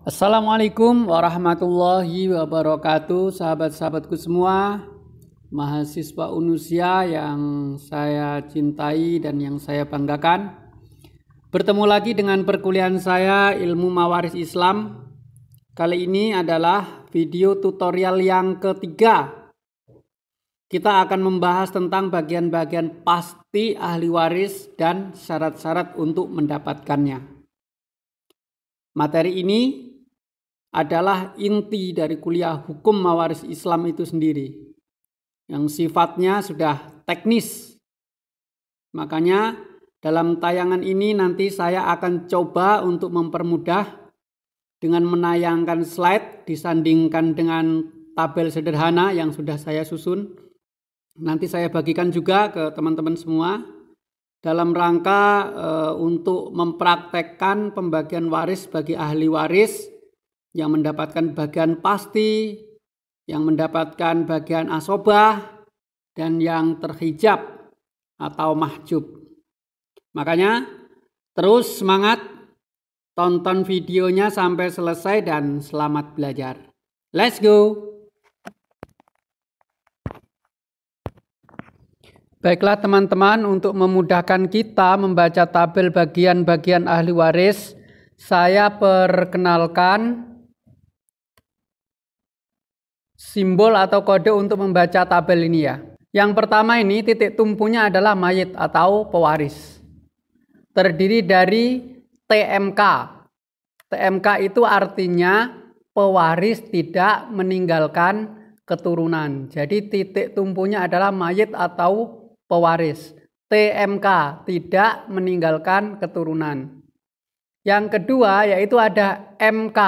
Assalamualaikum warahmatullahi wabarakatuh, sahabat-sahabatku semua, mahasiswa Unusia yang saya cintai dan yang saya banggakan. Bertemu lagi dengan perkuliahan saya Ilmu Mawaris Islam. Kali ini adalah video tutorial yang ketiga. Kita akan membahas tentang bagian-bagian pasti ahli waris dan syarat-syarat untuk mendapatkannya. Materi ini adalah inti dari kuliah hukum mawaris Islam itu sendiri, yang sifatnya sudah teknis. Makanya dalam tayangan ini nanti saya akan coba untuk mempermudah dengan menayangkan slide disandingkan dengan tabel sederhana yang sudah saya susun. Nanti saya bagikan juga ke teman-teman semua dalam rangka untuk mempraktekkan pembagian waris bagi ahli waris yang mendapatkan bagian pasti, yang mendapatkan bagian asobah, dan yang terhijab atau mahjub. Makanya terus semangat, tonton videonya sampai selesai dan selamat belajar. Let's go! Baiklah teman-teman, untuk memudahkan kita membaca tabel bagian-bagian ahli waris, saya perkenalkan simbol atau kode untuk membaca tabel ini ya. Yang pertama ini titik tumpunya adalah mayit atau pewaris. Terdiri dari TMK. TMK itu artinya pewaris tidak meninggalkan keturunan. Jadi titik tumpunya adalah mayit atau pewaris. TMK, tidak meninggalkan keturunan. Yang kedua yaitu ada MK.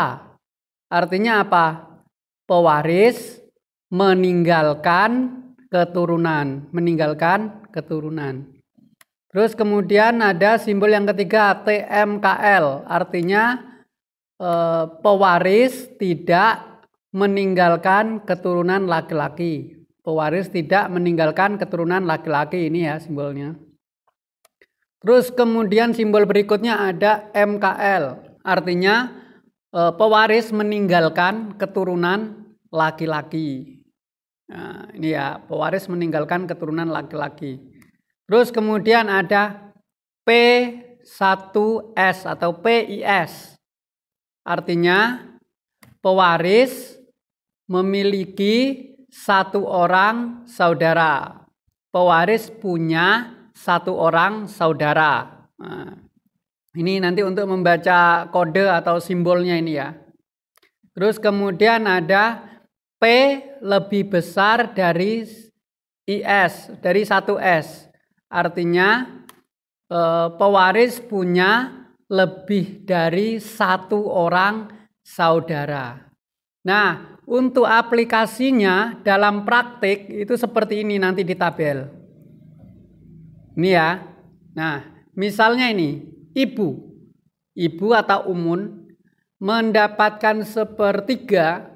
Artinya apa? Pewaris meninggalkan keturunan, Terus kemudian ada simbol yang ketiga TMKL, artinya pewaris tidak meninggalkan keturunan laki-laki. Pewaris tidak meninggalkan keturunan laki-laki, ini ya simbolnya. Terus kemudian simbol berikutnya ada MKL, artinya pewaris meninggalkan keturunan laki-laki. Nah, ini ya, pewaris meninggalkan keturunan laki-laki. Terus kemudian ada P1S atau PIS. Artinya pewaris memiliki satu orang saudara. Pewaris punya satu orang saudara. Nah, ini nanti untuk membaca kode atau simbolnya ini ya. Terus kemudian ada P lebih besar dari IS, dari 1S. Artinya pewaris punya lebih dari satu orang saudara. Nah, untuk aplikasinya dalam praktik itu seperti ini nanti di tabel. Ini ya. Nah, misalnya ini. Ibu atau umun mendapatkan sepertiga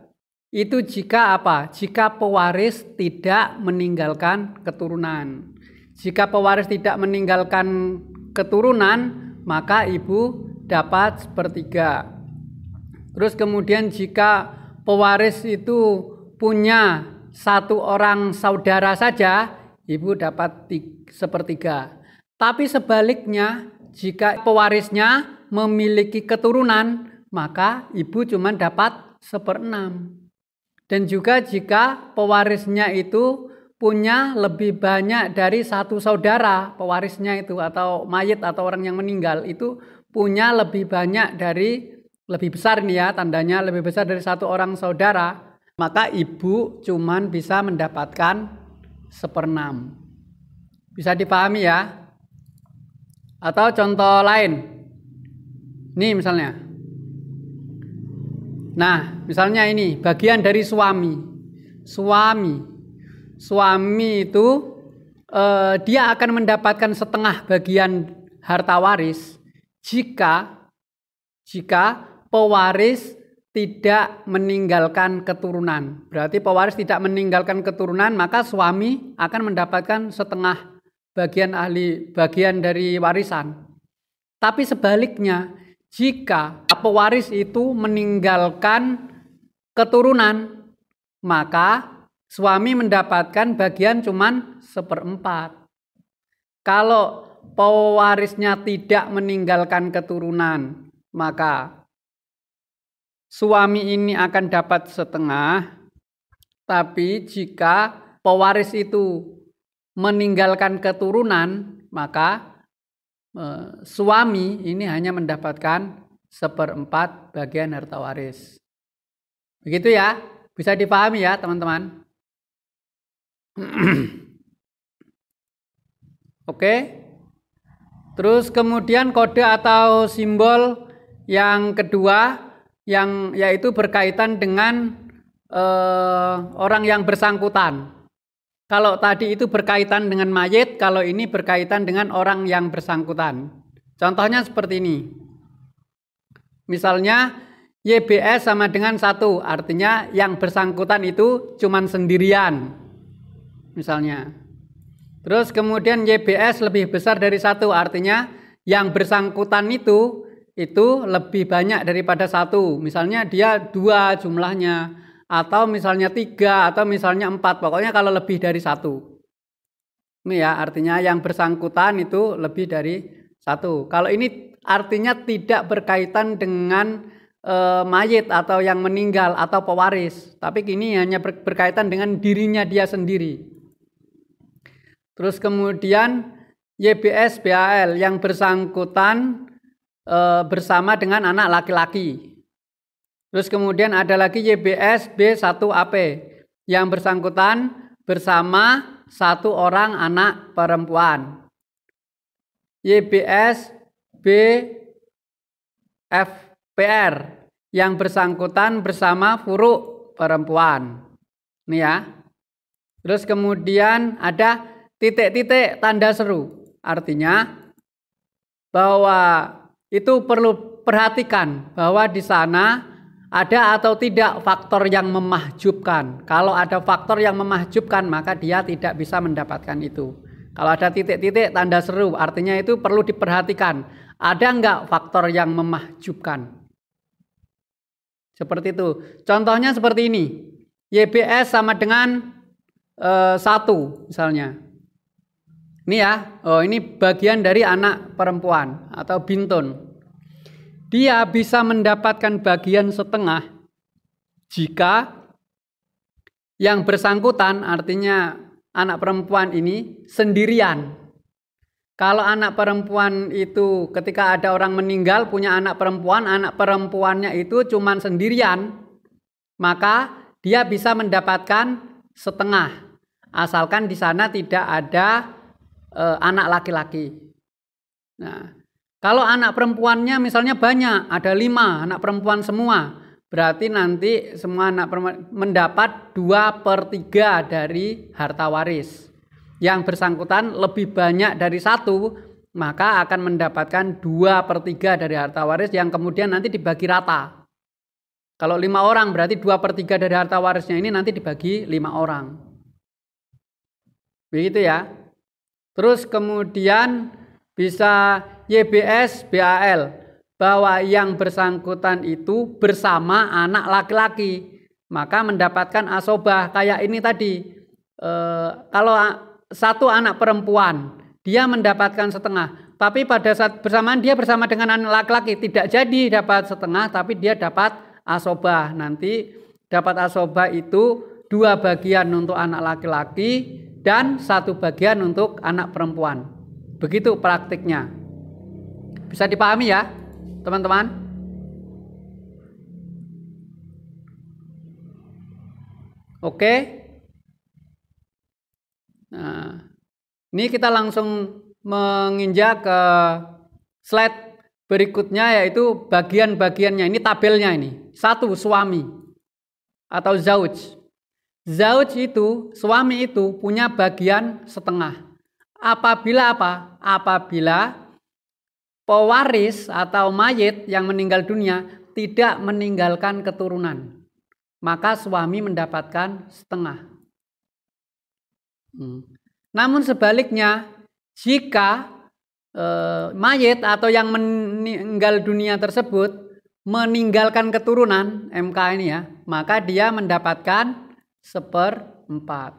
itu jika apa? Jika pewaris tidak meninggalkan keturunan. Jika pewaris tidak meninggalkan keturunan, maka ibu dapat sepertiga. Terus kemudian jika pewaris itu punya satu orang saudara saja, ibu dapat sepertiga. Tapi sebaliknya, jika pewarisnya memiliki keturunan, maka ibu cuma dapat 1/6. Dan juga jika pewarisnya itu punya lebih banyak dari satu saudara, pewarisnya itu atau mayit atau orang yang meninggal itu punya lebih banyak dari, lebih besar nih ya, tandanya lebih besar dari satu orang saudara, maka ibu cuma bisa mendapatkan 1/6. Bisa dipahami ya? Atau contoh lain, nih misalnya. Nah, misalnya ini bagian dari suami. Suami itu dia akan mendapatkan setengah bagian harta waris jika pewaris tidak meninggalkan keturunan. Berarti pewaris tidak meninggalkan keturunan, maka suami akan mendapatkan setengah bagian dari warisan. Tapi sebaliknya, jika pewaris itu meninggalkan keturunan, maka suami mendapatkan bagian cuman 1/4. Kalau pewarisnya tidak meninggalkan keturunan, maka suami ini akan dapat 1/2. Tapi jika pewaris itu meninggalkan keturunan, maka suami ini hanya mendapatkan 1/4 bagian harta waris. Begitu ya, bisa dipahami ya teman-teman. Oke. Terus kemudian kode atau simbol yang kedua yang yaitu berkaitan dengan orang yang bersangkutan. Kalau tadi itu berkaitan dengan mayit, kalau ini berkaitan dengan orang yang bersangkutan. Contohnya seperti ini. Misalnya YBS sama dengan 1, artinya yang bersangkutan itu cuman sendirian. Misalnya. Terus kemudian YBS lebih besar dari 1, artinya yang bersangkutan itu lebih banyak daripada 1. Misalnya dia 2 jumlahnya, atau misalnya 3, atau misalnya 4. Pokoknya kalau lebih dari 1. Ini ya, artinya yang bersangkutan itu lebih dari 1. Kalau ini artinya tidak berkaitan dengan mayit atau yang meninggal atau pewaris. Tapi ini hanya berkaitan dengan dirinya dia sendiri. Terus kemudian YBS BAL yang bersangkutan bersama dengan anak laki-laki. Terus kemudian ada lagi YBS B1AP yang bersangkutan bersama 1 orang anak perempuan. YBS BFPR yang bersangkutan bersama furuk perempuan. Ini ya. Terus kemudian ada titik-titik tanda seru. Artinya bahwa itu perlu perhatikan bahwa di sana ada atau tidak faktor yang memahjubkan. Kalau ada faktor yang memahjubkan, maka dia tidak bisa mendapatkan itu. Kalau ada titik-titik tanda seru, artinya itu perlu diperhatikan. Ada enggak faktor yang memahjubkan? Seperti itu. Contohnya seperti ini. YBS sama dengan 1 misalnya. Ini ya, ini bagian dari anak perempuan atau bintun. Dia bisa mendapatkan bagian 1/2 jika yang bersangkutan, artinya anak perempuan ini sendirian. Kalau anak perempuan itu ketika ada orang meninggal punya anak perempuannya itu cuman sendirian, maka dia bisa mendapatkan 1/2 asalkan di sana tidak ada anak laki-laki. Nah, kalau anak perempuannya misalnya banyak, ada 5 anak perempuan semua, berarti nanti semua anak perempuan mendapat 2/3 dari harta waris. Yang bersangkutan lebih banyak dari 1, maka akan mendapatkan 2/3 dari harta waris yang kemudian nanti dibagi rata. Kalau 5 orang berarti 2/3 dari harta warisnya ini nanti dibagi 5 orang. Begitu ya. Terus kemudian bisa YBS BAL bahwa yang bersangkutan itu bersama anak laki-laki, maka mendapatkan asobah kayak ini tadi. Kalau 1 anak perempuan dia mendapatkan 1/2, tapi pada saat bersamaan dia bersama dengan anak laki-laki tidak jadi dapat 1/2, tapi dia dapat asobah. Nanti dapat asobah itu 2 bagian untuk anak laki-laki dan 1 bagian untuk anak perempuan. Begitu praktiknya. Bisa dipahami ya, teman-teman? Oke. Nah, ini kita langsung menginjak ke slide berikutnya, yaitu bagian-bagiannya. Ini tabelnya ini. 1, suami atau zauj. Zauj itu, suami itu punya bagian 1/2. Apabila apa? Apabila pewaris atau mayit yang meninggal dunia tidak meninggalkan keturunan, maka suami mendapatkan 1/2. Namun sebaliknya, jika mayit atau yang meninggal dunia tersebut meninggalkan keturunan, MK ini ya, maka dia mendapatkan 1/4.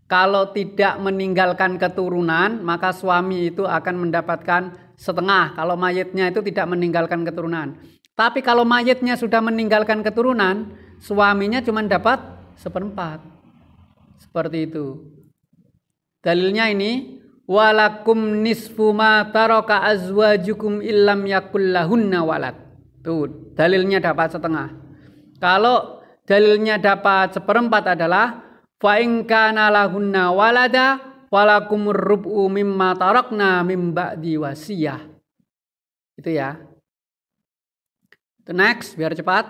Kalau tidak meninggalkan keturunan, maka suami itu akan mendapatkan setengah kalau mayitnya itu tidak meninggalkan keturunan. Tapi kalau mayitnya sudah meninggalkan keturunan, suaminya cuma dapat 1/4. Seperti itu. Dalilnya ini, walakum nisfu ma taraka azwajukum illam yakul lahunna walad. Tuh, dalilnya dapat setengah. Kalau dalilnya dapat 1/4 adalah fa in kana lahunna walada walakumur rub'u mimma tarakna mim ba'di wasiyah. Itu ya. Next, biar cepat.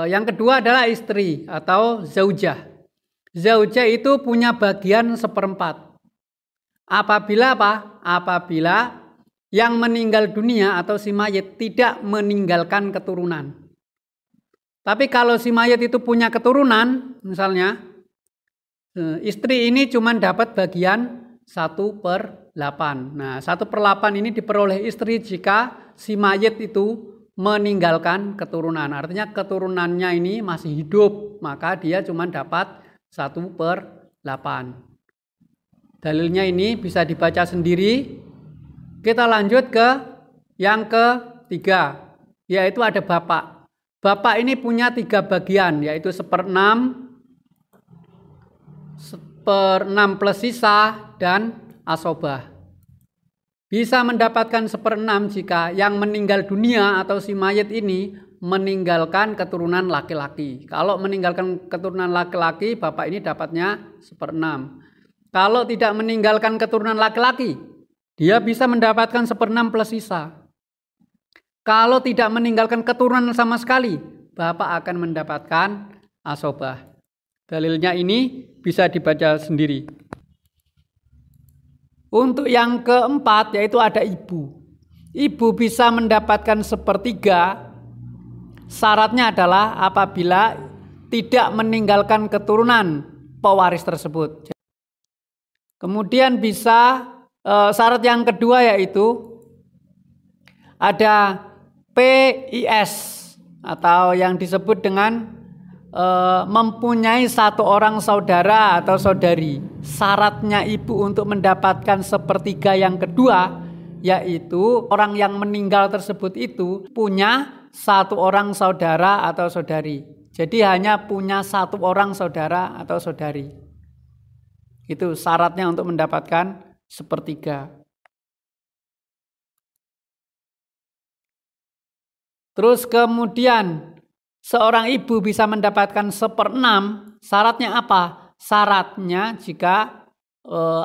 Yang kedua adalah istri atau zaujah. Zaujah itu punya bagian 1/4. Apabila apa? Apabila yang meninggal dunia atau si mayit tidak meninggalkan keturunan. Tapi kalau si mayit itu punya keturunan, misalnya istri ini cuma dapat bagian 1/8. Nah, 1/8 ini diperoleh istri jika si mayit itu meninggalkan keturunan. Artinya keturunannya ini masih hidup, maka dia cuma dapat 1/8. Dalilnya ini bisa dibaca sendiri. Kita lanjut ke yang ketiga, yaitu ada bapak. Bapak ini punya 3 bagian, yaitu 1/6 plus sisa, dan asobah. Bisa mendapatkan 1/6 jika yang meninggal dunia atau si mayit ini meninggalkan keturunan laki-laki. Kalau meninggalkan keturunan laki-laki, bapak ini dapatnya 1/6. Kalau tidak meninggalkan keturunan laki-laki, dia bisa mendapatkan 1/6 plus sisa. Kalau tidak meninggalkan keturunan sama sekali, bapak akan mendapatkan asobah. Dalilnya ini bisa dibaca sendiri. Untuk yang keempat, yaitu ada ibu. Ibu bisa mendapatkan 1/3. Syaratnya adalah apabila tidak meninggalkan keturunan pewaris tersebut. Kemudian bisa syarat yang kedua yaitu ada PIS atau yang disebut dengan mempunyai 1 orang saudara atau saudari. Syaratnya ibu untuk mendapatkan 1/3 yang kedua yaitu orang yang meninggal tersebut itu punya 1 orang saudara atau saudari. Jadi hanya punya 1 orang saudara atau saudari. Itu syaratnya untuk mendapatkan 1/3. Terus kemudian seorang ibu bisa mendapatkan 1/6. Syaratnya apa? Syaratnya jika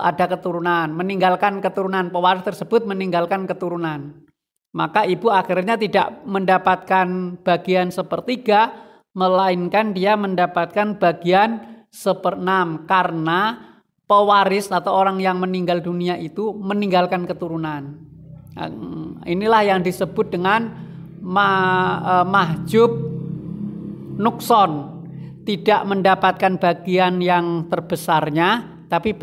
ada keturunan, meninggalkan keturunan, pewaris tersebut meninggalkan keturunan. Maka ibu akhirnya tidak mendapatkan bagian 1/3, melainkan dia mendapatkan bagian 1/6 karena pewaris atau orang yang meninggal dunia itu meninggalkan keturunan. Inilah yang disebut dengan mahjub nukson, tidak mendapatkan bagian yang terbesarnya, tapi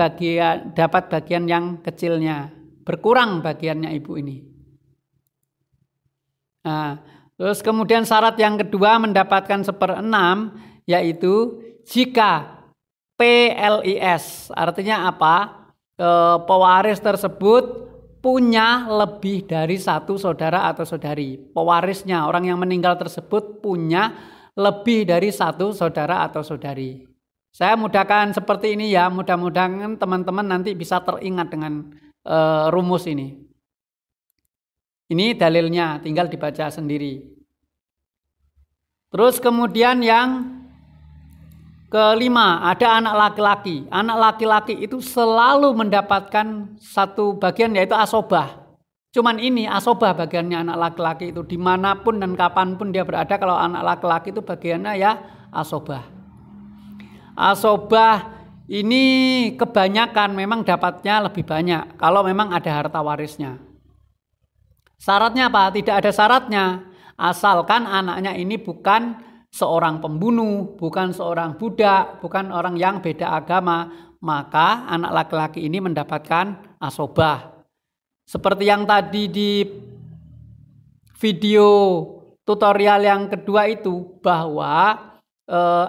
dapat bagian yang kecilnya, berkurang bagiannya ibu ini. Nah, terus kemudian syarat yang kedua mendapatkan 1/6 yaitu jika PLIS, artinya apa? Pewaris tersebut punya lebih dari 1 saudara atau saudari. Pewarisnya, orang yang meninggal tersebut punya lebih dari 1 saudara atau saudari. Saya mudahkan seperti ini ya, mudah-mudahan teman-teman nanti bisa teringat dengan rumus ini. Ini dalilnya, tinggal dibaca sendiri. Terus kemudian yang kelima, ada anak laki-laki. Anak laki-laki itu selalu mendapatkan 1 bagian yaitu asobah. Cuman ini asobah bagiannya anak laki-laki itu dimanapun dan kapanpun dia berada, kalau anak laki-laki itu bagiannya ya asobah. Asobah ini kebanyakan memang dapatnya lebih banyak kalau memang ada harta warisnya. Syaratnya apa? Tidak ada syaratnya, asalkan anaknya ini bukan seorang pembunuh, bukan seorang budak, bukan orang yang beda agama, maka anak laki-laki ini mendapatkan asobah. Seperti yang tadi di video tutorial yang kedua itu, bahwa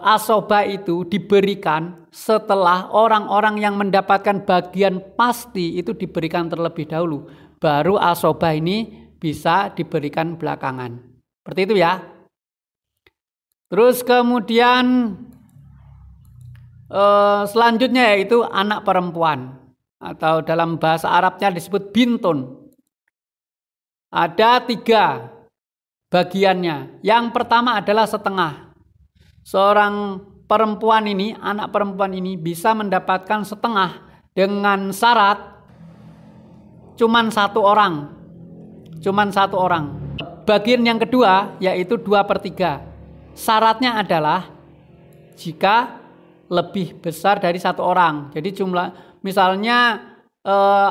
asobah itu diberikan setelah orang-orang yang mendapatkan bagian pasti itu diberikan terlebih dahulu, baru asobah ini bisa diberikan belakangan. Seperti itu ya. Terus kemudian selanjutnya yaitu anak perempuan, atau dalam bahasa Arabnya disebut bintun. Ada 3 bagiannya. Yang pertama adalah setengah. Seorang perempuan ini, anak perempuan ini bisa mendapatkan setengah dengan syarat cuman 1 orang. Cuman 1 orang. Bagian yang kedua yaitu 2/3. Syaratnya adalah jika lebih besar dari 1 orang. Jadi jumlah, misalnya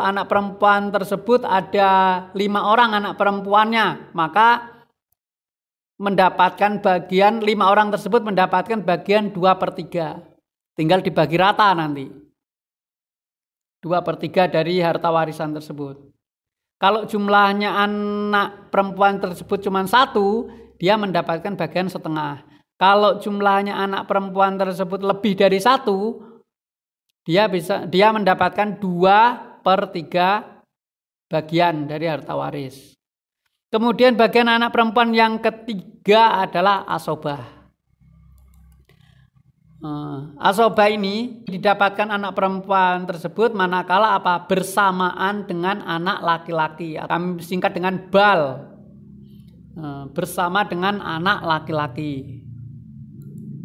anak perempuan tersebut ada 5 orang anak perempuannya, maka mendapatkan bagian 5 orang tersebut mendapatkan bagian 2/3. Tinggal dibagi rata nanti. 2/3 dari harta warisan tersebut. Kalau jumlahnya anak perempuan tersebut cuma 1, dia mendapatkan bagian setengah. Kalau jumlahnya anak perempuan tersebut lebih dari 1, dia mendapatkan 2/3 bagian dari harta waris. Kemudian bagian anak perempuan yang ketiga adalah asobah. Asobah ini didapatkan anak perempuan tersebut manakala bersamaan dengan anak laki-laki. Kami singkat dengan bal. Bersama dengan anak laki-laki.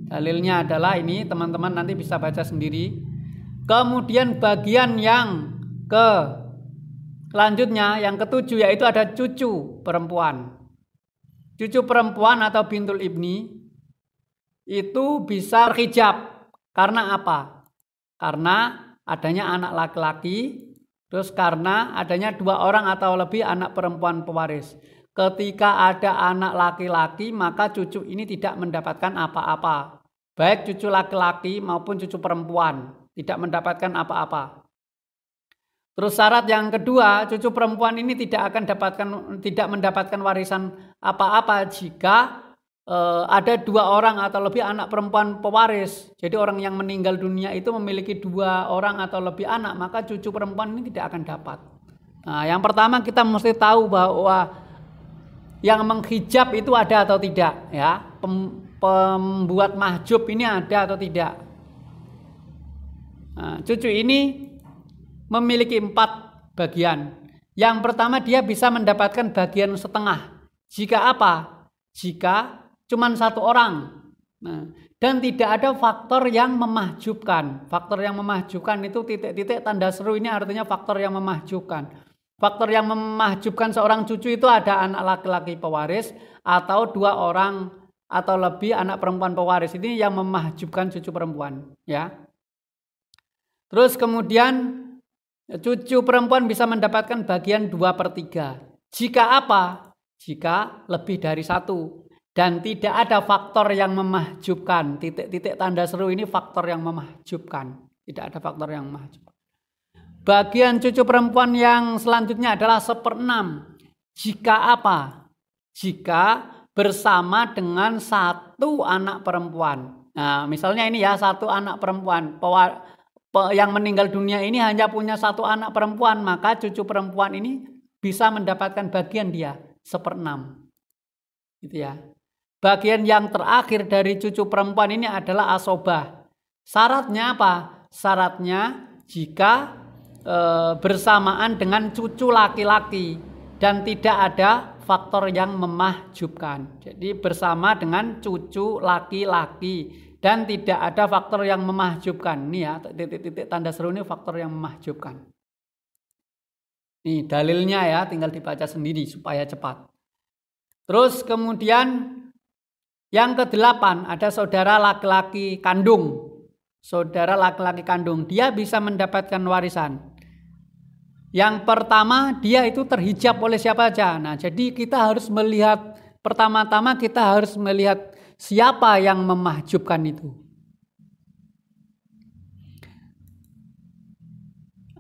Dalilnya adalah ini, teman-teman nanti bisa baca sendiri. Kemudian bagian yang selanjutnya, yang ke-7, yaitu ada cucu perempuan. Cucu perempuan atau bintul ibni itu bisa terhijab. Karena apa? Karena adanya anak laki-laki, terus karena adanya 2 orang atau lebih anak perempuan pewaris. Ketika ada anak laki-laki, maka cucu ini tidak mendapatkan apa-apa. Baik cucu laki-laki maupun cucu perempuan tidak mendapatkan apa-apa. Terus syarat yang kedua, cucu perempuan ini tidak mendapatkan warisan apa-apa jika ada 2 orang atau lebih anak perempuan pewaris. Jadi orang yang meninggal dunia itu memiliki 2 orang atau lebih anak, maka cucu perempuan ini tidak akan dapat. Nah, yang pertama kita mesti tahu bahwa yang menghijab itu ada atau tidak, ya. Pembuat mahjub ini ada atau tidak. Nah, cucu ini memiliki 4 bagian. Yang pertama, dia bisa mendapatkan bagian setengah. Jika apa? Jika cuma 1 orang. Nah, dan tidak ada faktor yang memahjubkan. Faktor yang memahjubkan itu titik-titik tanda seru ini artinya faktor yang memahjubkan. Faktor yang memahjubkan seorang cucu itu ada anak laki-laki pewaris atau 2 orang atau lebih anak perempuan pewaris. Ini yang memahjubkan cucu perempuan, ya. Terus kemudian cucu perempuan bisa mendapatkan bagian 2/3. Jika apa? Jika lebih dari 1 dan tidak ada faktor yang memahjubkan. Titik-titik tanda seru ini faktor yang memahjubkan. Tidak ada faktor yang memahjubkan. Bagian cucu perempuan yang selanjutnya adalah 1/6. Jika apa? Jika bersama dengan 1 anak perempuan. Nah, misalnya ini ya, 1 anak perempuan yang meninggal dunia ini hanya punya 1 anak perempuan, maka cucu perempuan ini bisa mendapatkan bagian dia 1/6. Gitu ya. Bagian yang terakhir dari cucu perempuan ini adalah asobah. Syaratnya apa? Syaratnya jika bersamaan dengan cucu laki-laki dan tidak ada faktor yang memahjubkan. Jadi bersama dengan cucu laki-laki dan tidak ada faktor yang memahjubkan. Ini ya, titik-titik tanda seru ini faktor yang memahjubkan. Ini dalilnya ya, tinggal dibaca sendiri supaya cepat. Terus kemudian yang ke-8 ada saudara laki-laki kandung. Saudara laki-laki kandung, dia bisa mendapatkan warisan. Yang pertama, dia itu terhijab oleh siapa saja. Nah, jadi kita harus melihat, pertama-tama kita harus melihat siapa yang memahjubkan itu.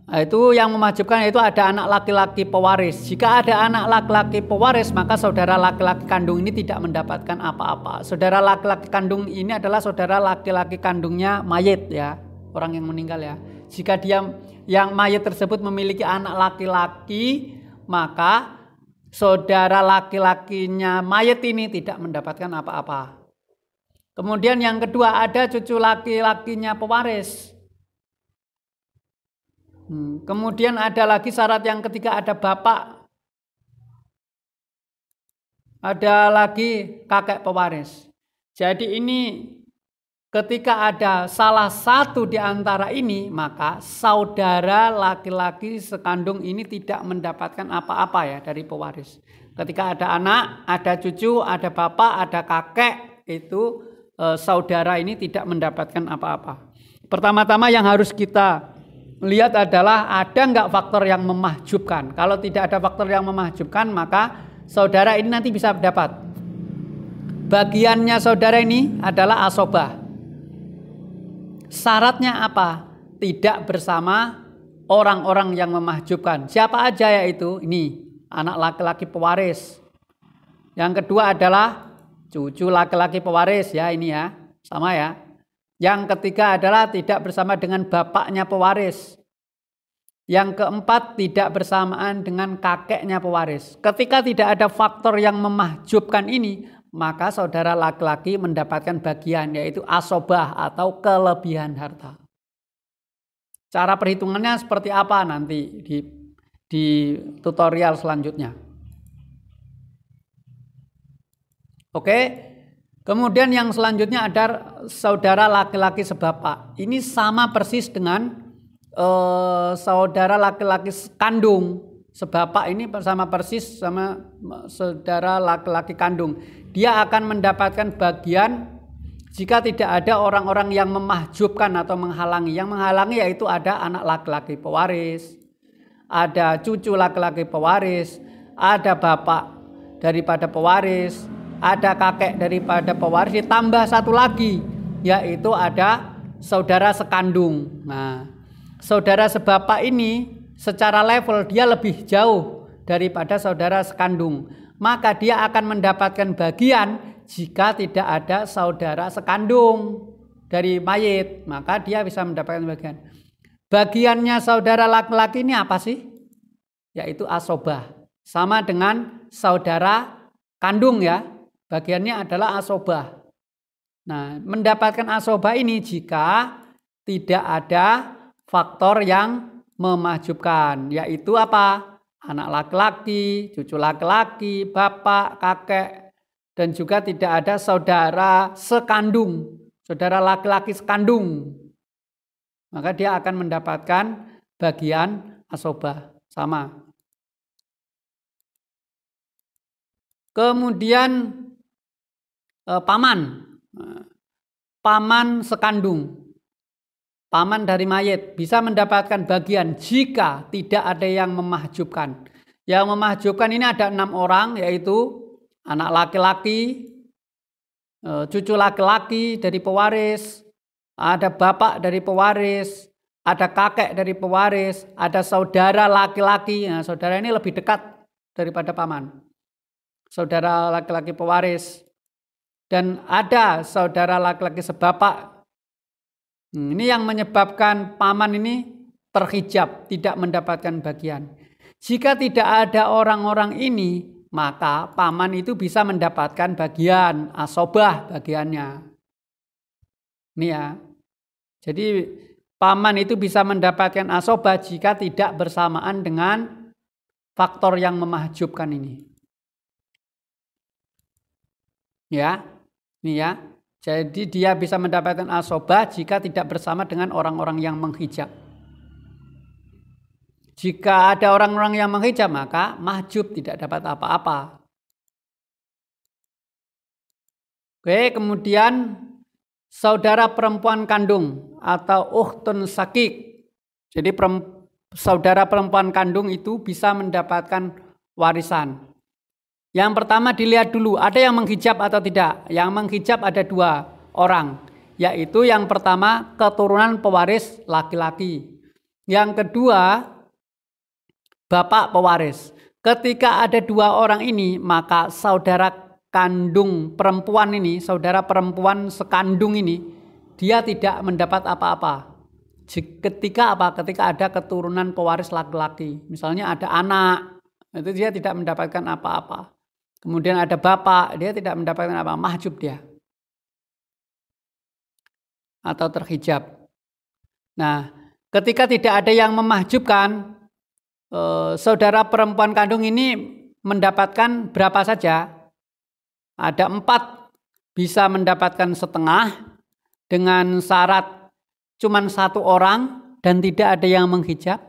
Itu yang memahjubkan yaitu ada anak laki-laki pewaris. Jika ada anak laki-laki pewaris, maka saudara laki-laki kandung ini tidak mendapatkan apa-apa. Saudara laki-laki kandung ini adalah saudara laki-laki kandungnya mayit ya, orang yang meninggal ya. Jika dia yang mayit tersebut memiliki anak laki-laki, maka saudara laki-lakinya mayit ini tidak mendapatkan apa-apa. Kemudian yang kedua, ada cucu laki-lakinya pewaris. Kemudian ada lagi syarat yang ketiga, ada bapak, ada lagi kakek pewaris. Jadi ini ketika ada salah satu di antara ini, maka saudara laki-laki sekandung ini tidak mendapatkan apa-apa ya dari pewaris. Ketika ada anak, ada cucu, ada bapak, ada kakek, itu saudara ini tidak mendapatkan apa-apa. Pertama-tama yang harus kita lihat adalah ada nggak faktor yang memahjubkan. Kalau tidak ada faktor yang memahjubkan, maka saudara ini nanti bisa dapat. Bagiannya saudara ini adalah asobah. Syaratnya apa? Tidak bersama orang-orang yang memahjubkan. Siapa aja yaitu? Ini anak laki-laki pewaris. Yang kedua adalah cucu laki-laki pewaris ya, ini ya, sama ya. Yang ketiga adalah tidak bersama dengan bapaknya pewaris. Yang keempat, tidak bersamaan dengan kakeknya pewaris. Ketika tidak ada faktor yang memahjubkan ini, maka saudara laki-laki mendapatkan bagian, yaitu asobah atau kelebihan harta. Cara perhitungannya seperti apa nanti di tutorial selanjutnya. Oke. Kemudian yang selanjutnya ada saudara laki-laki sebapak. Ini sama persis dengan saudara laki-laki kandung. Sebapak ini sama persis sama saudara laki-laki kandung. Dia akan mendapatkan bagian jika tidak ada orang-orang yang memahjubkan atau menghalangi. Yang menghalangi yaitu ada anak laki-laki pewaris, ada cucu laki-laki pewaris, ada bapak daripada pewaris, ada kakek daripada pewaris, ditambah satu lagi, yaitu ada saudara sekandung. Nah, saudara sebapak ini secara level dia lebih jauh daripada saudara sekandung. Maka dia akan mendapatkan bagian jika tidak ada saudara sekandung dari mayit. Maka dia bisa mendapatkan bagian. Bagiannya saudara laki-laki ini apa sih? Yaitu asobah. Sama dengan saudara kandung ya. Bagiannya adalah asobah. Nah, mendapatkan asobah ini jika tidak ada faktor yang memahjubkan, yaitu apa? Anak laki-laki, cucu laki-laki, bapak, kakek, dan juga tidak ada saudara sekandung, saudara laki-laki sekandung. Maka dia akan mendapatkan bagian asobah sama. Kemudian paman sekandung, paman dari mayit bisa mendapatkan bagian jika tidak ada yang memahjubkan. Yang memahjubkan ini ada 6 orang, yaitu anak laki-laki, cucu laki-laki dari pewaris, ada bapak dari pewaris, ada kakek dari pewaris, ada saudara laki-laki. Nah, saudara ini lebih dekat daripada paman. Saudara laki-laki pewaris. Dan ada saudara laki-laki sebapak. Ini yang menyebabkan paman ini terhijab, tidak mendapatkan bagian. Jika tidak ada orang-orang ini, maka paman itu bisa mendapatkan bagian asobah bagiannya. Ini ya. Jadi paman itu bisa mendapatkan asobah jika tidak bersamaan dengan faktor yang memahjubkan ini. Ya. Ini ya, jadi dia bisa mendapatkan asobah jika tidak bersama dengan orang-orang yang menghijab. Jika ada orang-orang yang menghijab, maka mahjub tidak dapat apa-apa. Oke, kemudian saudara perempuan kandung atau ukhtun sakik. Jadi saudara perempuan kandung itu bisa mendapatkan warisan. Yang pertama dilihat dulu, ada yang menghijab atau tidak. Yang menghijab ada 2 orang, yaitu yang pertama keturunan pewaris laki-laki. Yang kedua, bapak pewaris. Ketika ada dua orang ini, maka saudara kandung perempuan ini, saudara perempuan sekandung ini, dia tidak mendapat apa-apa. Ketika apa? Ketika ada keturunan pewaris laki-laki. Misalnya ada anak, itu dia tidak mendapatkan apa-apa. Kemudian ada bapak, dia tidak mendapatkan apa, mahjub dia. Atau terhijab. Nah, ketika tidak ada yang memahjubkan, saudara perempuan kandung ini mendapatkan berapa saja? Ada 4, bisa mendapatkan setengah dengan syarat cuman 1 orang dan tidak ada yang menghijab.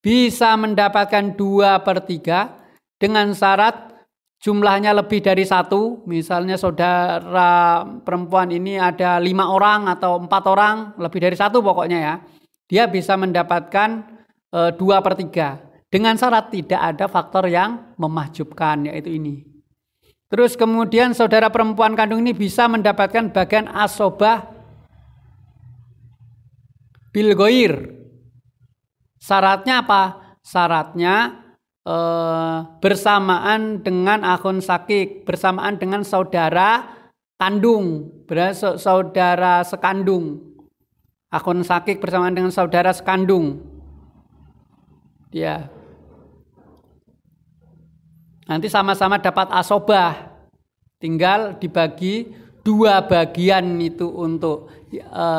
Bisa mendapatkan 2/3 dengan syarat jumlahnya lebih dari 1. Misalnya saudara perempuan ini ada 5 orang atau 4 orang, lebih dari 1 pokoknya ya. Dia bisa mendapatkan 2/3 dengan syarat tidak ada faktor yang memahjubkan, yaitu ini. Terus kemudian saudara perempuan kandung ini bisa mendapatkan bagian asobah bil ghair. Syaratnya apa? Syaratnya bersamaan dengan akhun sakik, bersamaan dengan saudara kandung, saudara sekandung. Akhun sakik bersamaan dengan saudara sekandung. Ya. Nanti sama-sama dapat asobah. Tinggal dibagi 2 bagian itu untuk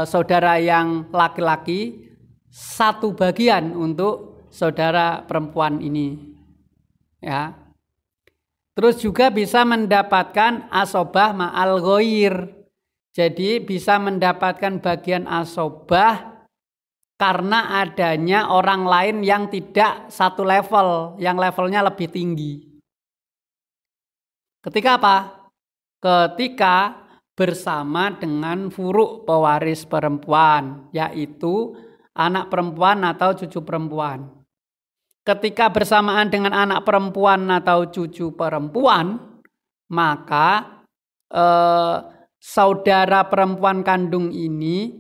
saudara yang laki-laki, 1 bagian untuk saudara perempuan ini. Ya. Terus juga bisa mendapatkan asobah ma'al ghair. Jadi bisa mendapatkan bagian asobah karena adanya orang lain yang tidak satu level, yang levelnya lebih tinggi. Ketika apa? Ketika bersama dengan furuk pewaris perempuan, yaitu anak perempuan atau cucu perempuan. Ketika bersamaan dengan anak perempuan atau cucu perempuan, maka saudara perempuan kandung ini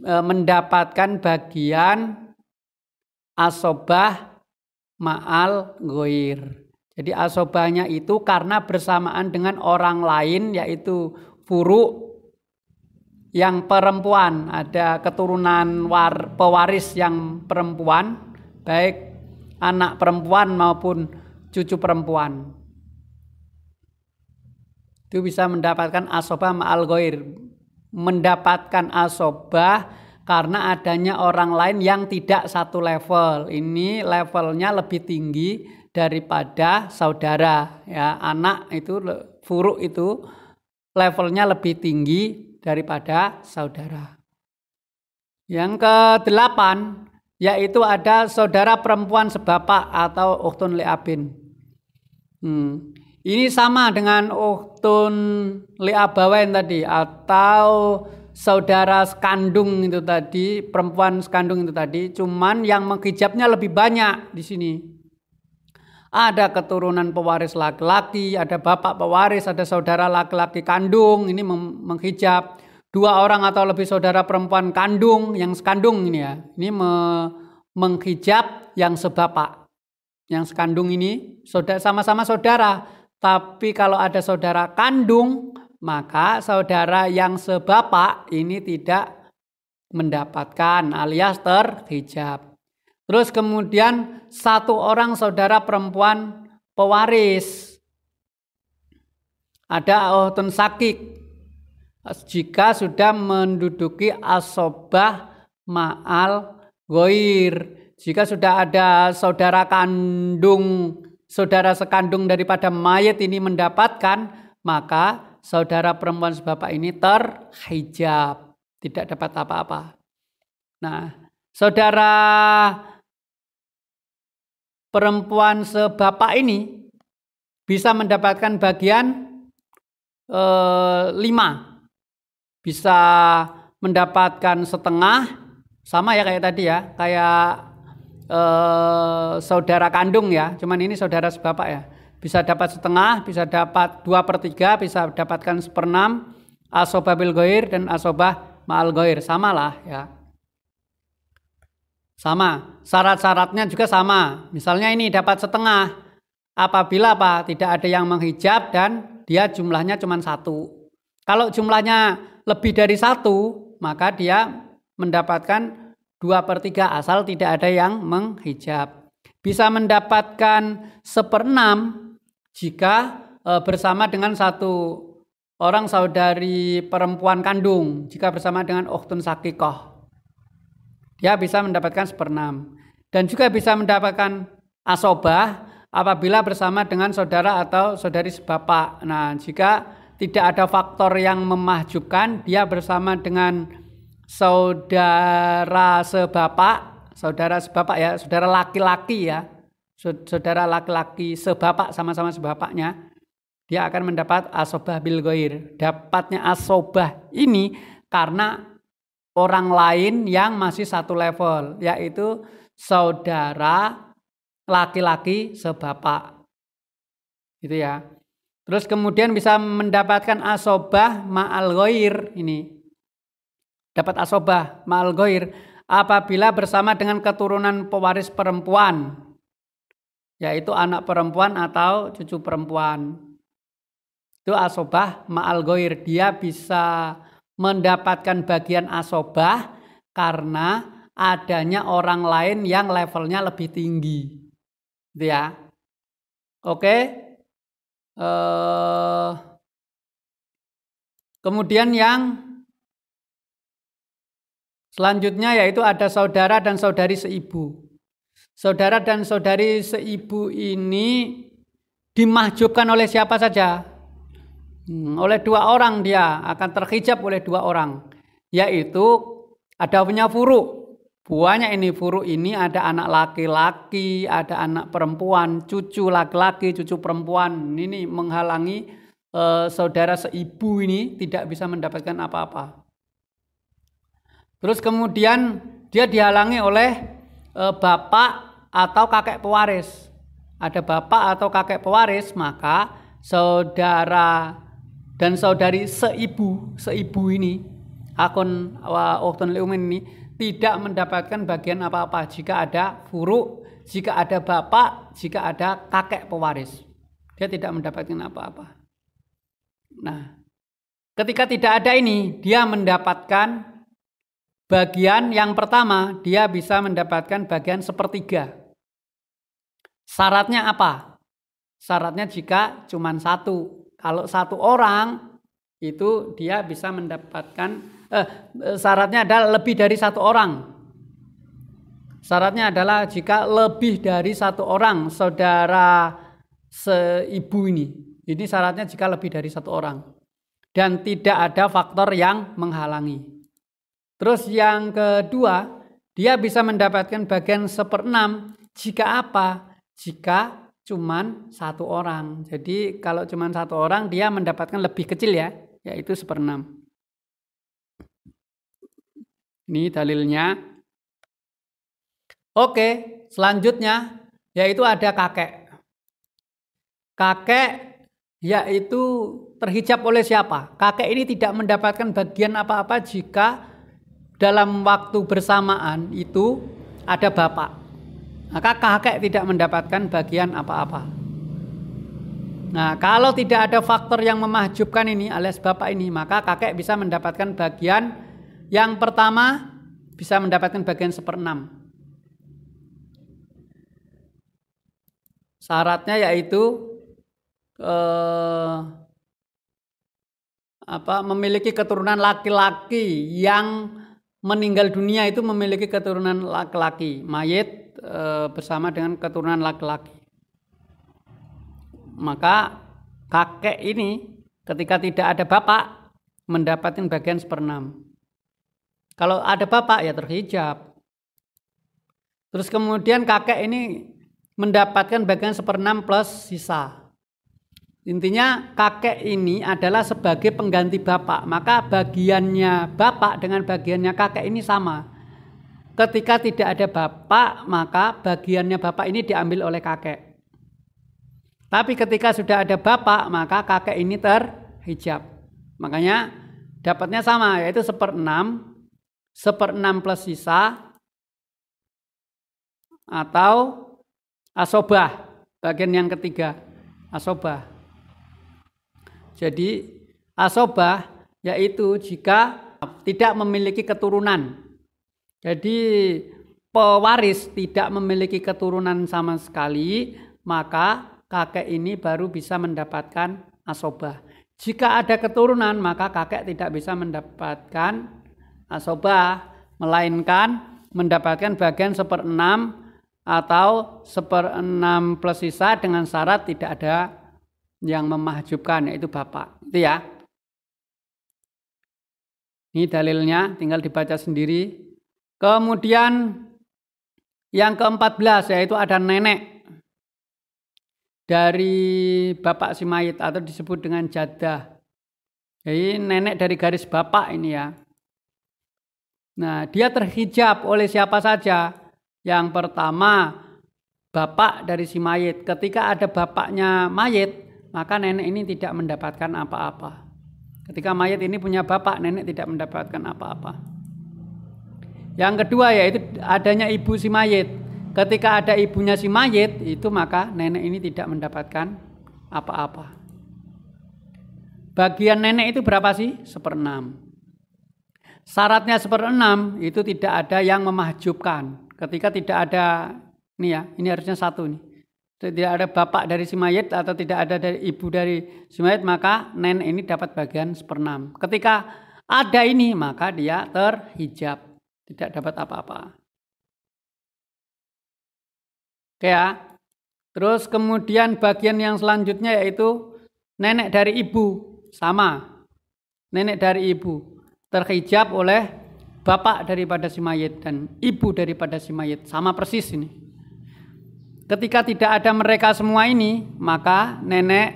mendapatkan bagian asobah ma'al ghair. Jadi asobahnya itu karena bersamaan dengan orang lain, yaitu furuk yang perempuan, ada keturunan pewaris yang perempuan, baik anak perempuan maupun cucu perempuan. Itu bisa mendapatkan asobah ma'al ghair. Mendapatkan asobah karena adanya orang lain yang tidak satu level. Ini levelnya lebih tinggi daripada saudara. Ya, anak itu furuk itu levelnya lebih tinggi daripada saudara. Yang ke-8 yaitu ada saudara perempuan sebapak atau ukhtun li'abin. Ini sama dengan ukhtun li'abawain tadi atau saudara sekandung itu tadi, perempuan sekandung itu tadi, cuman yang menghijabnya lebih banyak di sini. Ada keturunan pewaris laki-laki, ada bapak pewaris, ada saudara laki-laki kandung, ini menghijab. 2 orang atau lebih saudara perempuan kandung, yang sekandung ini ya, ini menghijab yang sebapak. Yang sekandung ini sama-sama saudara. Tapi kalau ada saudara kandung, maka saudara yang sebapak ini tidak mendapatkan alias terhijab. Terus kemudian 1 orang saudara perempuan pewaris. Ada ukhtun sakik. Jika sudah menduduki asobah ma'al ghair. Jika sudah ada saudara kandung, saudara sekandung daripada mayat ini mendapatkan, maka saudara perempuan sebapak ini terhijab, tidak dapat apa-apa. Nah, saudara perempuan sebapak ini bisa mendapatkan bagian 5, bisa mendapatkan setengah, sama ya kayak tadi ya, kayak saudara kandung ya, cuman ini saudara sebapak ya. Bisa dapat setengah, bisa dapat 2/3, bisa dapatkan 1/6 asobah bil ghair dan asobah ma'al ghair, samalah ya. Sama, syarat-syaratnya juga sama. Misalnya ini dapat setengah. Apabila apa? Tidak ada yang menghijab dan dia jumlahnya cuma 1. Kalau jumlahnya lebih dari 1, maka dia mendapatkan 2/3 asal tidak ada yang menghijab. Bisa mendapatkan 1/6 jika bersama dengan satu orang saudari perempuan kandung. Jika bersama dengan ukhtun syakikoh, dia bisa mendapatkan 1/6. Dan juga bisa mendapatkan asobah apabila bersama dengan saudara atau saudari sebapak. Nah, jika tidak ada faktor yang memahjubkan, dia bersama dengan saudara sebapak ya, saudara laki-laki ya, saudara laki-laki sebapak, sama-sama sebapaknya, dia akan mendapat asobah bil ghair. Dapatnya asobah ini karena orang lain yang masih satu level, yaitu saudara laki-laki sebapak. Gitu ya. Terus kemudian bisa mendapatkan asobah ma'al ghair ini. Dapat asobah ma'al ghair apabila bersama dengan keturunan pewaris perempuan, yaitu anak perempuan atau cucu perempuan. Itu asobah ma'al ghair. Dia bisa mendapatkan bagian asobah karena adanya orang lain yang levelnya lebih tinggi. Gitu ya. Oke. Kemudian yang selanjutnya yaitu ada saudara dan saudari seibu. Saudara dan saudari seibu ini dimahjubkan oleh siapa saja? Oleh 2 orang dia akan terhijab oleh 2 orang, yaitu ada punya furu. Buahnya ini furu ini ada anak laki-laki, ada anak perempuan, cucu laki-laki, cucu perempuan. Ini menghalangi saudara seibu ini tidak bisa mendapatkan apa-apa. Terus kemudian dia dihalangi oleh bapak atau kakek pewaris. Ada bapak atau kakek pewaris, maka saudara dan saudari seibu ini, akun ukhtun li ummin ini tidak mendapatkan bagian apa-apa jika ada furu, jika ada bapak, jika ada kakek pewaris. Dia tidak mendapatkan apa-apa. Nah, ketika tidak ada ini, dia mendapatkan bagian yang pertama, dia bisa mendapatkan bagian 1/3. Syaratnya apa? Syaratnya jika cuma 1. Kalau 1 orang itu dia bisa mendapatkan syaratnya adalah lebih dari 1 orang. Syaratnya adalah jika lebih dari 1 orang saudara seibu ini. Ini syaratnya jika lebih dari 1 orang dan tidak ada faktor yang menghalangi. Terus yang kedua, dia bisa mendapatkan bagian 1/6 jika apa? Jika cuman 1 orang. Jadi kalau cuman 1 orang dia mendapatkan lebih kecil ya, yaitu 1/6. Ini dalilnya. Oke, selanjutnya yaitu ada kakek. Kakek yaitu terhijab oleh siapa? Kakek ini tidak mendapatkan bagian apa-apa jika dalam waktu bersamaan itu ada bapak. Maka kakek tidak mendapatkan bagian apa-apa. Nah, kalau tidak ada faktor yang memahjubkan ini alias bapak ini, maka kakek bisa mendapatkan bagian yang pertama, bisa mendapatkan bagian 1/6. Syaratnya yaitu memiliki keturunan laki-laki, yang meninggal dunia itu memiliki keturunan laki-laki, mayit bersama dengan keturunan laki-laki. Maka kakek ini ketika tidak ada bapak mendapatkan bagian 1/6. Kalau ada bapak ya terhijab. Terus kemudian kakek ini mendapatkan bagian 1/6 plus sisa. Intinya kakek ini adalah sebagai pengganti bapak, maka bagiannya bapak dengan bagiannya kakek ini sama. Ketika tidak ada bapak, maka bagiannya bapak ini diambil oleh kakek. Tapi ketika sudah ada bapak, maka kakek ini terhijab. Makanya dapatnya sama, yaitu 1/6 plus sisa atau asobah. Bagian yang ketiga, asobah. Jadi asobah yaitu jika tidak memiliki keturunan. Jadi pewaris tidak memiliki keturunan sama sekali, maka kakek ini baru bisa mendapatkan asobah. Jika ada keturunan, maka kakek tidak bisa mendapatkan asobah, melainkan mendapatkan bagian 1/6 atau 1/6 plus sisa dengan syarat tidak ada yang memahjubkan, yaitu bapak. Itu ya. Ini dalilnya, tinggal dibaca sendiri. Kemudian yang ke-14 yaitu ada nenek dari bapak si mayit atau disebut dengan jadah. Jadi nenek dari garis bapak ini ya. Nah, dia terhijab oleh siapa saja. Yang pertama, bapak dari si mayit. Ketika ada bapaknya mayit, maka nenek ini tidak mendapatkan apa-apa. Ketika mayit ini punya bapak, nenek tidak mendapatkan apa-apa. Yang kedua yaitu adanya ibu si mayit. Ketika ada ibunya si mayit, itu maka nenek ini tidak mendapatkan apa-apa. Bagian nenek itu berapa sih? 1/6. Syaratnya 1/6 itu tidak ada yang memahjubkan. Ketika tidak ada, ini ya, ini harusnya 1 nih. Tidak ada bapak dari si mayit atau tidak ada dari ibu dari si mayit, maka nenek ini dapat bagian 1/6. Ketika ada ini, maka dia terhijab, tidak dapat apa-apa. Oke ya. Terus kemudian bagian yang selanjutnya yaitu nenek dari ibu, sama. Nenek dari ibu terhijab oleh bapak daripada si mayit dan ibu daripada si mayit, sama persis ini. Ketika tidak ada mereka semua ini, maka nenek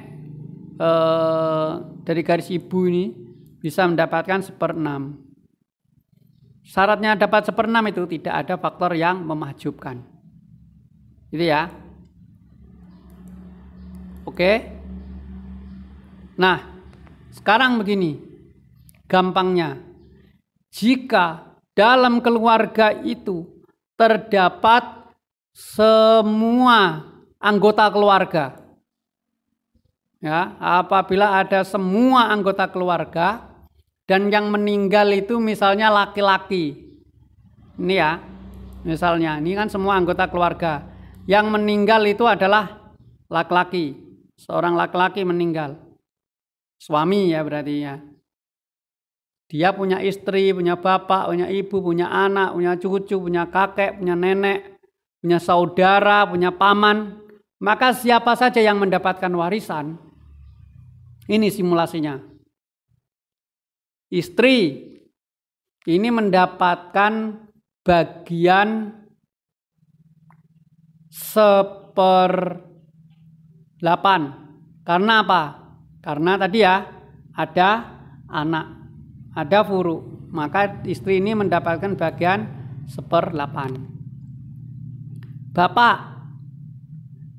dari garis ibu ini bisa mendapatkan 1/6. Syaratnya dapat 1/6 itu tidak ada faktor yang memahjubkan. Gitu ya. Oke. Nah, sekarang begini, gampangnya. Jika dalam keluarga itu terdapat semua anggota keluarga, ya, apabila ada semua anggota keluarga dan yang meninggal itu misalnya laki-laki, ini ya, misalnya ini kan semua anggota keluarga, yang meninggal itu adalah laki-laki, seorang laki-laki meninggal, suami ya berarti ya. Dia punya istri, punya bapak, punya ibu, punya anak, punya cucu, punya kakek, punya nenek, punya saudara, punya paman. Maka siapa saja yang mendapatkan warisan, ini simulasinya. Istri ini mendapatkan bagian 1/8. Karena apa? Karena tadi ya ada anak, ada furu, maka istri ini mendapatkan bagian 1/8. Bapak,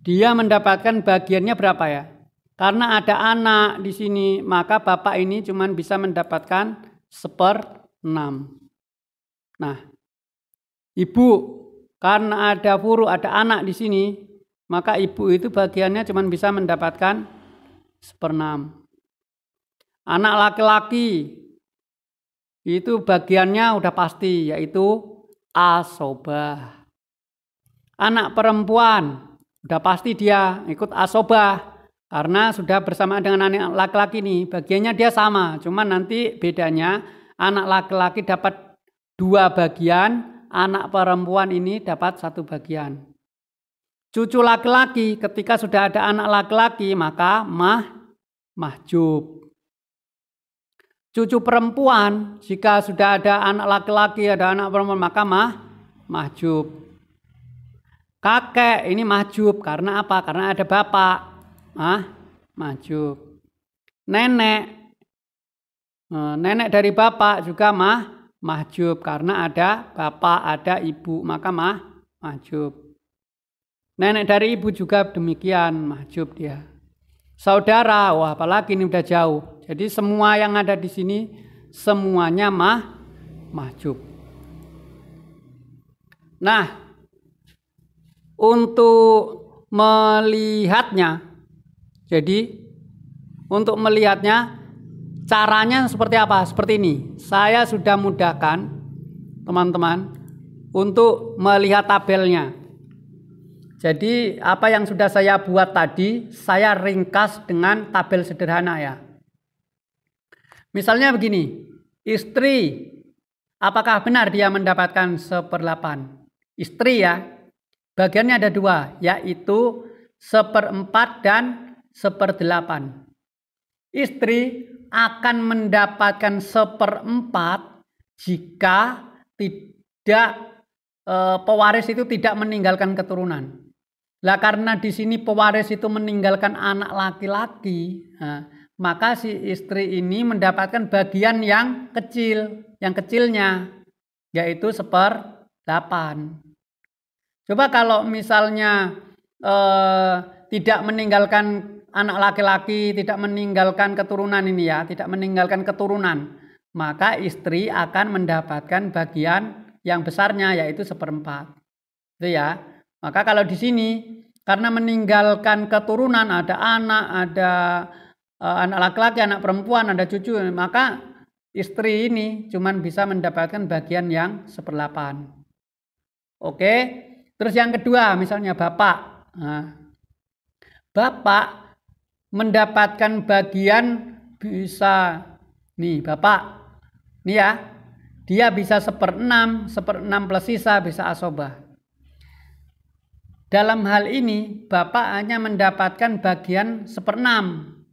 dia mendapatkan bagiannya berapa ya? Karena ada anak di sini, maka bapak ini cuma bisa mendapatkan 1/6. Nah, ibu, karena ada furu, ada anak di sini, maka ibu itu bagiannya cuma bisa mendapatkan 1/6. Anak laki-laki itu bagiannya udah pasti, yaitu asobah. Anak perempuan udah pasti dia ikut asobah karena sudah bersama dengan anak laki-laki nih, bagiannya dia sama, cuman nanti bedanya anak laki-laki dapat 2 bagian, anak perempuan ini dapat 1 bagian. Cucu laki-laki ketika sudah ada anak laki-laki maka mahjub. Cucu perempuan jika sudah ada anak laki-laki, ada anak perempuan maka mahjub. Kakek ini mahjub karena apa? Karena ada bapak. Mahjub. Nenek dari bapak juga mahjub karena ada bapak, ada ibu, maka mahjub. Nenek dari ibu juga demikian, mahjub dia. Saudara, wah apalagi ini udah jauh. Jadi semua yang ada di sini semuanya mahjub. Nah, untuk melihatnya, jadi untuk melihatnya caranya seperti apa? Seperti ini. Saya sudah mudahkan teman-teman untuk melihat tabelnya. Jadi apa yang sudah saya buat tadi, saya ringkas dengan tabel sederhana ya. Misalnya begini, istri, apakah benar dia mendapatkan 1/8? Istri ya, bagiannya ada 2, yaitu 1/4 dan 1/8. Istri akan mendapatkan 1/4 jika tidak pewaris itu tidak meninggalkan keturunan. Lah karena di sini pewaris itu meninggalkan anak laki-laki, maka si istri ini mendapatkan bagian yang kecil, yang kecilnya, yaitu 1/8. Coba kalau misalnya tidak meninggalkan anak laki-laki, tidak meninggalkan keturunan ini ya, tidak meninggalkan keturunan, maka istri akan mendapatkan bagian yang besarnya, yaitu 1/4. Itu ya. Maka kalau di sini karena meninggalkan keturunan, ada anak, ada anak laki-laki, anak perempuan, ada cucu, maka istri ini cuman bisa mendapatkan bagian yang 1/8. Oke. Terus yang kedua, misalnya bapak. Bapak mendapatkan bagian bisa nih bapak. Nih ya. Dia bisa 1/6, 1/6 plus sisa bisa asobah. Dalam hal ini bapak hanya mendapatkan bagian 1/6.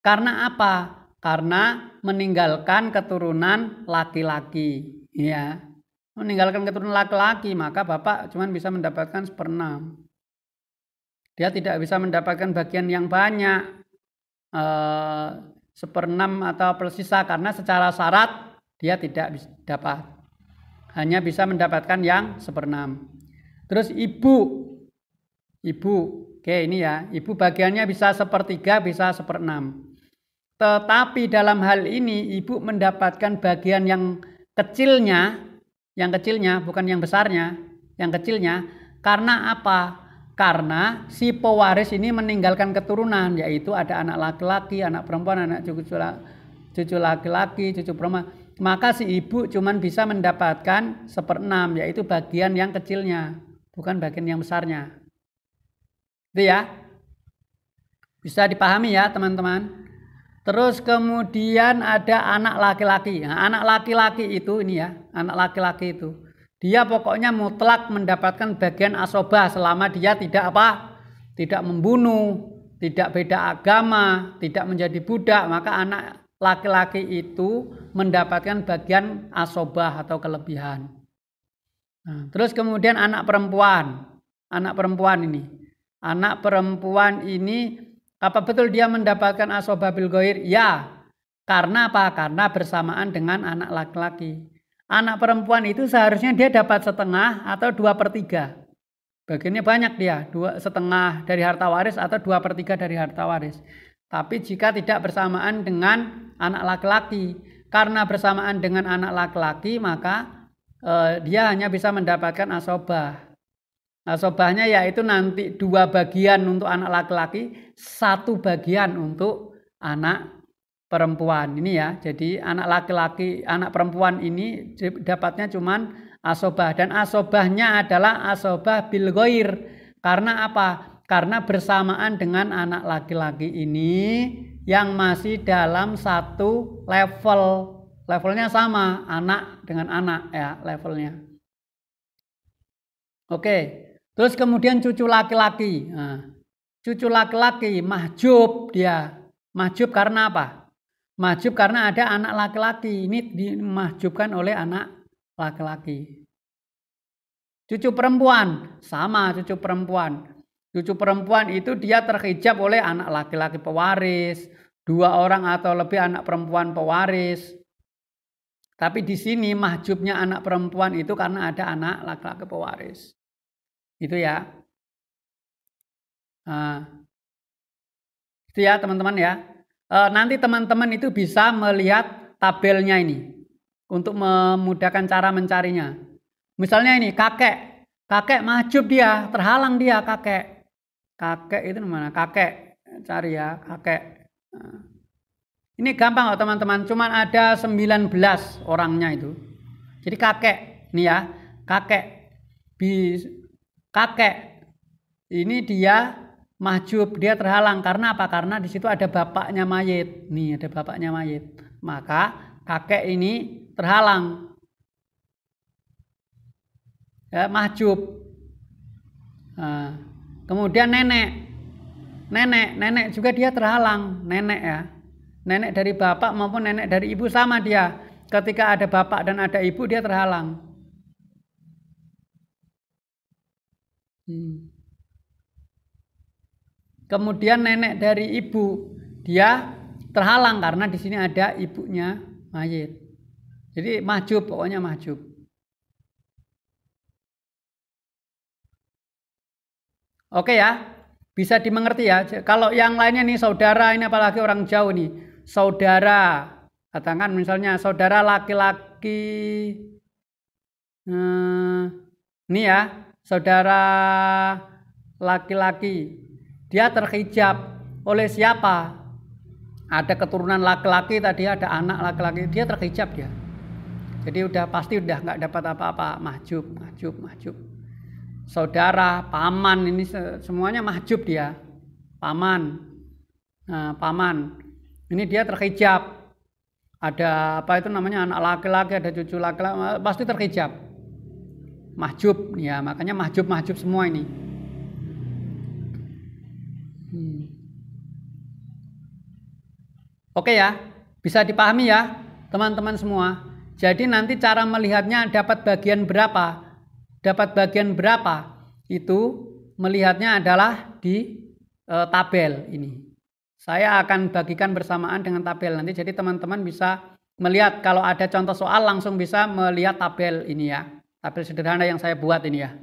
Karena apa? Karena meninggalkan keturunan laki-laki. Ya. Meninggalkan keturunan laki-laki, maka bapak cuma bisa mendapatkan 1/6. Dia tidak bisa mendapatkan bagian yang banyak, 1/6 atau plus sisa, karena secara syarat dia tidak bisa dapat. Hanya bisa mendapatkan yang 1/6. Terus ibu, oke ini ya, ibu bagiannya bisa 1/3, bisa 1/6. Tetapi dalam hal ini ibu mendapatkan bagian yang kecilnya bukan yang besarnya, yang kecilnya. Karena apa? Karena si pewaris ini meninggalkan keturunan, yaitu ada anak laki-laki, anak perempuan, anak cucu laki-laki, cucu perempuan. Maka si ibu cuman bisa mendapatkan 1/6, yaitu bagian yang kecilnya, bukan bagian yang besarnya. Itu ya. Bisa dipahami ya teman-teman. Terus kemudian ada anak laki-laki. Nah, anak laki-laki itu ini ya, anak laki-laki itu dia pokoknya mutlak mendapatkan bagian asobah selama dia tidak membunuh, tidak beda agama, tidak menjadi budak, maka anak laki-laki itu mendapatkan bagian asobah atau kelebihan. Nah, terus kemudian anak perempuan ini apa betul dia mendapatkan asobah bil ghair? Ya. Karena apa? Karena bersamaan dengan anak laki-laki. Anak perempuan itu seharusnya dia dapat 1/2 atau 2/3. Bagiannya banyak dia, 2,5 dari harta waris atau 2/3 dari harta waris. Tapi jika tidak bersamaan dengan anak laki-laki, karena bersamaan dengan anak laki-laki, maka dia hanya bisa mendapatkan asobah. Asobahnya yaitu nanti 2 bagian untuk anak laki-laki, 1 bagian untuk anak perempuan. Ini ya, jadi anak laki-laki, anak perempuan ini dapatnya cuman asobah, dan asobahnya adalah asobah bil ghair. Karena apa? Karena bersamaan dengan anak laki-laki ini yang masih dalam satu levelnya sama, anak dengan anak ya levelnya. Oke. Terus kemudian cucu laki-laki. Nah, cucu laki-laki mahjub dia. Mahjub karena apa? Mahjub karena ada anak laki-laki. Ini dimahjubkan oleh anak laki-laki. Cucu perempuan sama cucu perempuan. Cucu perempuan itu dia terhijab oleh anak laki-laki pewaris, 2 orang atau lebih anak perempuan pewaris. Tapi di sini mahjubnya anak perempuan itu karena ada anak laki-laki pewaris. Itu ya. Nah, itu ya teman-teman ya. Nanti teman-teman itu bisa melihat tabelnya ini untuk memudahkan cara mencarinya. Misalnya ini kakek. Kakek mahjub dia, terhalang dia kakek. Kakek itu mana? Kakek, cari ya kakek. Ini gampang kok teman-teman, cuman ada 19 orangnya itu. Jadi kakek, ini ya, kakek. Kakek ini dia mahjub, dia terhalang karena apa? Karena di situ ada bapaknya mayit. Nih, ada bapaknya mayit. Maka kakek ini terhalang. Ya, mahjub. Nah, kemudian nenek juga dia terhalang, nenek ya. Nenek dari bapak maupun nenek dari ibu sama dia. Ketika ada bapak dan ada ibu dia terhalang. Kemudian nenek dari ibu dia terhalang karena di sini ada ibunya mayit. Jadi mahjub, pokoknya mahjub. Oke ya, bisa dimengerti ya. Kalau yang lainnya nih saudara, ini apalagi orang jauh nih. Saudara, katakan misalnya saudara laki-laki, ini ya, saudara laki-laki, dia terhijab oleh siapa? Ada keturunan laki-laki tadi, ada anak laki-laki, dia terhijab dia. Jadi udah pasti udah nggak dapat apa-apa, mahjub. Saudara, paman, ini semuanya mahjub dia, paman. Nah, paman. Ini dia terhijab. Ada apa itu namanya anak laki-laki, ada cucu laki-laki, pasti terhijab. Mahjub, ya makanya mahjub semua ini. Oke ya, bisa dipahami ya teman-teman semua. Jadi nanti cara melihatnya dapat bagian berapa? Dapat bagian berapa? Itu melihatnya adalah di tabel ini. Saya akan bagikan bersamaan dengan tabel nanti, jadi teman-teman bisa melihat kalau ada contoh soal langsung bisa melihat tabel ini ya. Tabel sederhana yang saya buat ini ya.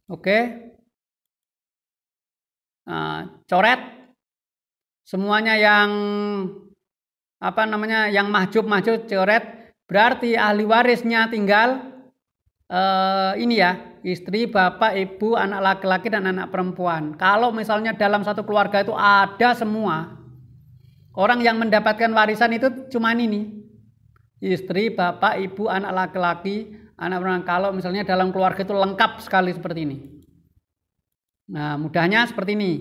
Oke. Coret semuanya yang apa namanya yang mahjub coret, berarti ahli warisnya tinggal ini ya, istri, bapak, ibu, anak laki-laki dan anak perempuan. Kalau misalnya dalam satu keluarga itu ada semua, orang yang mendapatkan warisan itu cuma ini, istri, bapak, ibu, anak laki-laki, anak perempuan. Kalau misalnya dalam keluarga itu lengkap sekali seperti ini. Nah, mudahnya seperti ini.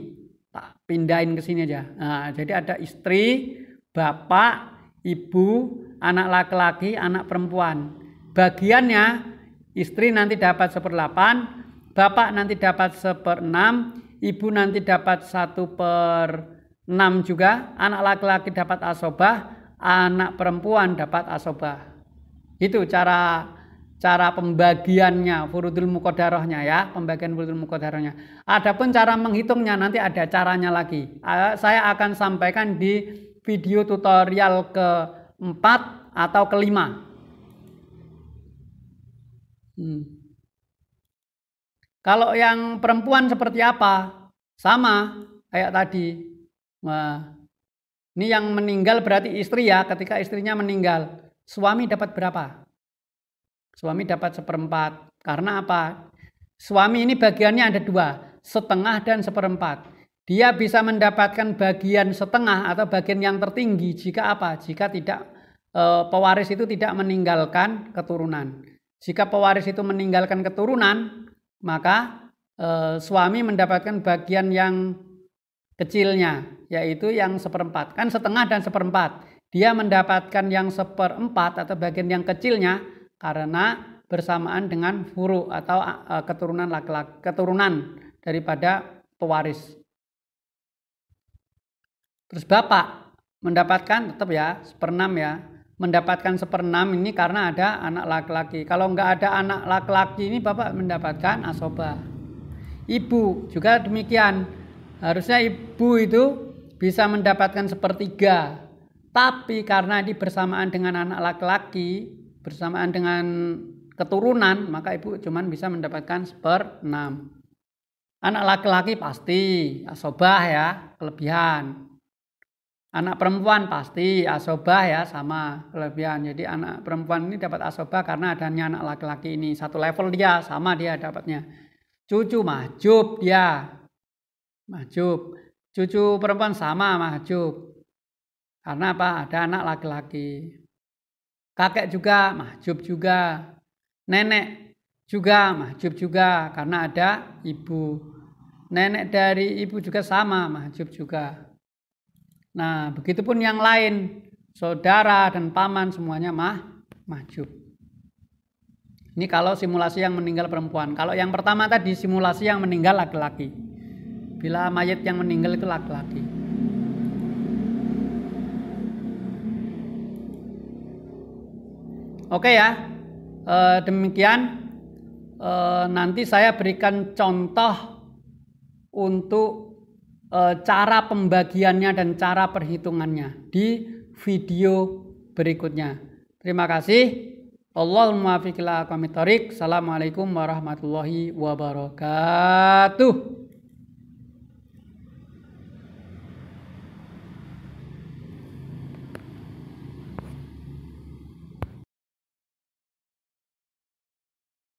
Tak pindahin ke sini aja. Nah, jadi ada istri, bapak, ibu, anak laki-laki, anak perempuan. Bagiannya istri nanti dapat 1/8, bapak nanti dapat 1/6, ibu nanti dapat 1/6 juga, anak laki-laki dapat asobah, anak perempuan dapat asobah. Itu cara pembagiannya, furudul muqaddarahnya ya, pembagian furudul muqaddarahnya. Adapun cara menghitungnya nanti ada caranya lagi. Saya akan sampaikan di video tutorial ke-4 atau ke-5. Kalau yang perempuan seperti apa? Sama kayak tadi. Nah, ini yang meninggal berarti istri ya. Ketika istrinya meninggal, suami dapat berapa? Suami dapat 1/4. Karena apa? Suami ini bagiannya ada 2, setengah dan 1/4. Dia bisa mendapatkan bagian setengah atau bagian yang tertinggi jika apa? Jika tidak pewaris itu tidak meninggalkan keturunan. Jika pewaris itu meninggalkan keturunan, maka suami mendapatkan bagian yang kecilnya, yaitu yang 1/4. Kan setengah dan 1/4. Dia mendapatkan yang 1/4 atau bagian yang kecilnya karena bersamaan dengan furu atau keturunan laki-laki, keturunan daripada pewaris. Terus bapak mendapatkan tetap ya 1/6 ya, mendapatkan 1/6 ini karena ada anak laki-laki. Kalau enggak ada anak laki-laki ini bapak mendapatkan asobah. Ibu juga demikian, harusnya ibu itu bisa mendapatkan 1/3, tapi karena ini bersamaan dengan anak laki-laki, bersamaan dengan keturunan, maka ibu cuman bisa mendapatkan 1/6. Anak laki-laki pasti asobah ya, kelebihan. Anak perempuan pasti asobah ya, sama kelebihan. Jadi anak perempuan ini dapat asobah karena adanya anak laki-laki ini. Satu level dia, sama dia dapatnya. Cucu mahjub dia. Mahjub. Cucu perempuan sama mahjub. Karena apa? Ada anak laki-laki. Kakek juga mahjub juga. Nenek juga mahjub juga karena ada ibu. Nenek dari ibu juga sama mahjub juga. Nah, begitupun yang lain, saudara dan paman semuanya mahjub. Ini kalau simulasi yang meninggal perempuan. Kalau yang pertama tadi simulasi yang meninggal laki-laki. Bila mayat yang meninggal itu laki-laki. Oke ya, demikian. Nanti saya berikan contoh untuk cara pembagiannya dan cara perhitungannya di video berikutnya. Terima kasih. Allahumma fiqil aqwamit thoriq. Assalamualaikum warahmatullahi wabarakatuh.